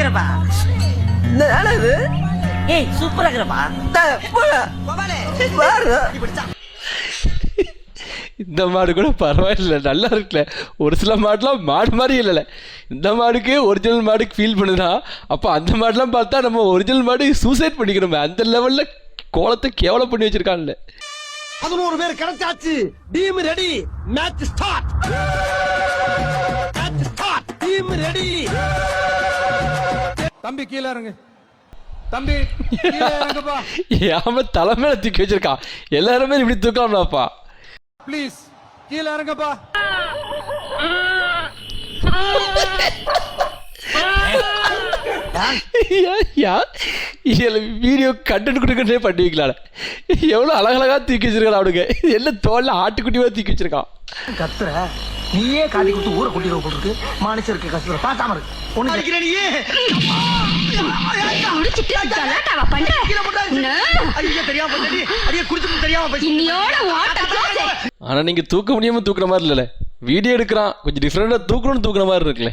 இருக்கிறப்பா. என்னது ஏய் சூப்பரா இருக்கிறப்பா. இந்த மாடு கூட பரவாயில்ல, நல்லா இருக்குல்ல. ஒரு சில மாடுலாம் மாடு மாதிரி இல்லைல்ல. இந்த மாடுக்கு ஒரிஜினல் மாடுக்கு ஃபீல் பண்ணுதா, அப்போ அந்த மாடுலாம் பார்த்தா நம்ம ஒரிஜினல் மாடு சூசைட் பண்ணிக்கிறோமே, அந்த லெவலில் கோலத்தை கேவலம் பண்ணி வச்சிருக்கான்ல. 11 பேர் கிடைச்சாச்சு. Team ready. Match start. Match start. Team ready. தம்பி கீழ இறங்கு. தம்பி கீழ இறங்குப்பா. ஏமா தலைமையில தூக்கி வச்சிருக்கான். எல்லாருமே இப்படி தூக்கலாம்னாப்பா. ப்ளீஸ் கீழ இறங்குப்பா. வீடியோ கண்டென்ட் கொடுக்கறதே பண்ணுவீங்களா? எவ்வளோ அழகழகா தூக்கி வச்சிருக்கான் அவனுங்க. எல்லாம் தோல்ல ஆட்டுக்குட்டியா தூக்கி வச்சிருக்கான். கத்துற நீயே காட்டி கொடுத்து ஊரை கூட்டிட்டு போட்டுருக்கு. மனுஷருக்கு கத்துற பார்க்காம இருக்கு. ஒண்ணு அடிக்கிறேன் நீயே. ஆனா நீங்க தூக்க முடியாம தூக்குற மாதிரி இல்லைல்ல. வீடியோ எடுக்கிறான், கொஞ்சம் டிஃப்ரெண்டா தூக்கணும்னு தூக்குற மாதிரி இருக்குல்ல.